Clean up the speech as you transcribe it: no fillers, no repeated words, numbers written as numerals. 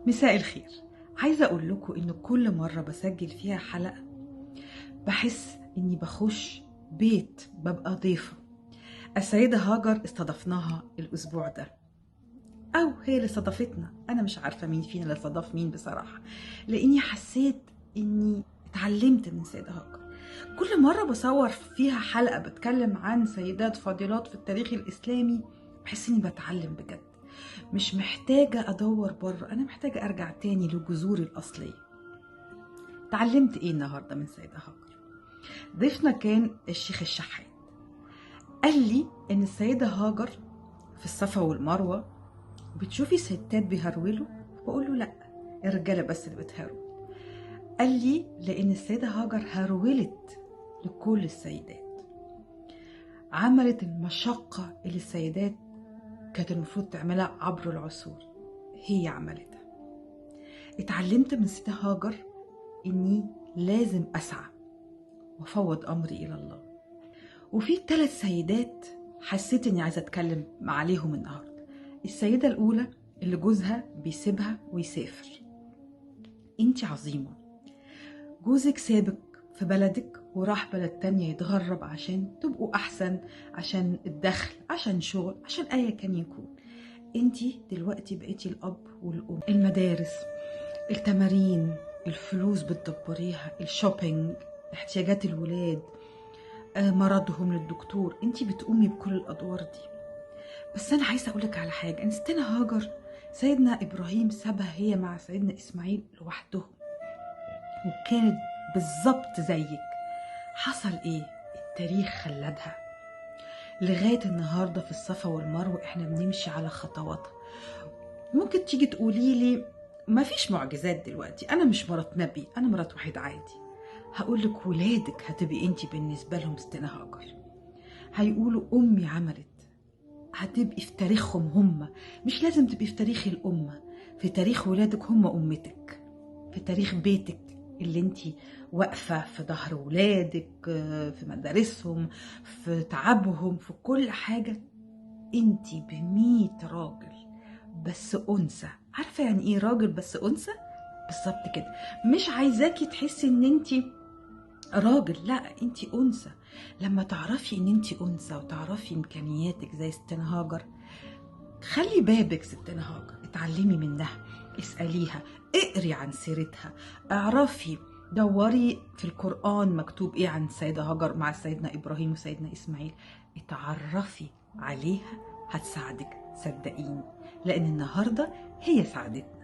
مساء الخير. عايزة أقول لكم إن كل مرة بسجل فيها حلقة بحس إني بخش بيت ببقى ضيفة. السيدة هاجر استضفناها الأسبوع ده، أو هي اللي استضافتنا، أنا مش عارفة مين فينا اللي استضاف مين بصراحة، لأني حسيت إني اتعلمت من السيدة هاجر. كل مرة بصور فيها حلقة بتكلم عن سيدات فاضلات في التاريخ الإسلامي بحس إني بتعلم بجد. مش محتاجة أدور بره، أنا محتاجة أرجع تاني لجذوري الأصلية. اتعلمت إيه النهاردة من سيدة هاجر؟ ضيفنا كان الشيخ الشحات، قال لي إن السيدة هاجر في الصفا والمروة بتشوفي ستات بيهرولوا؟ بقول له لأ، الرجالة بس اللي بتهرول. قال لي لأن السيدة هاجر هرولت لكل السيدات، عملت المشقة اللي السيدات كانت المفروض تعملها عبر العصور، هي عملتها. اتعلمت من السيدة هاجر إني لازم أسعى وأفوض أمري إلى الله. وفي 3 سيدات حسيت إني عايزة أتكلم عليهم النهاردة. السيدة الأولى اللي جوزها بيسيبها ويسافر. أنتي عظيمة، جوزك سابك في بلدك وراح بلد تانية يتغرب عشان تبقوا أحسن، عشان الدخل، عشان شغل، عشان أي كان يكون. أنتي دلوقتي بقيتي الأب والأم. المدارس، التمارين، الفلوس بتدبريها، الشوبينج، احتياجات الولاد، مرضهم للدكتور، انتي بتقومي بكل الادوار دي. بس انا عايزه اقولك على حاجه، ان ستنا هاجر سيدنا ابراهيم سابها هي مع سيدنا اسماعيل لوحدهم، وكانت بالظبط زيك. حصل ايه؟ التاريخ خلدها لغايه النهارده في الصفا والمروه احنا بنمشي على خطواتها. ممكن تيجي تقولي لي مفيش معجزات دلوقتي، انا مش مرات نبي، انا مرات واحد عادي. هقولك ولادك هتبقي انتي بالنسبه لهم ستنا هاجر، هيقولوا امي عملت، هتبقي في تاريخهم هم، مش لازم تبقي في تاريخ الامه، في تاريخ ولادك هم امتك، في تاريخ بيتك اللي انتي واقفه في ظهر ولادك، في مدارسهم، في تعبهم، في كل حاجه. انتي ب100 راجل بس انثى. عارفه يعني ايه راجل بس انثى؟ بالظبط كده. مش عايزاكي تحسي ان انتي راجل، لا، انتي انثى. لما تعرفي ان انتي انثى وتعرفي امكانياتك زي ستنا هاجر، خلي بابك ستنا هاجر، اتعلمي منها، اسأليها، اقري عن سيرتها، اعرفي، دوري في القرآن مكتوب ايه عن السيدة هاجر مع سيدنا ابراهيم وسيدنا اسماعيل، اتعرفي عليها، هتساعدك صدقيني، لان النهارده هي ساعدتنا.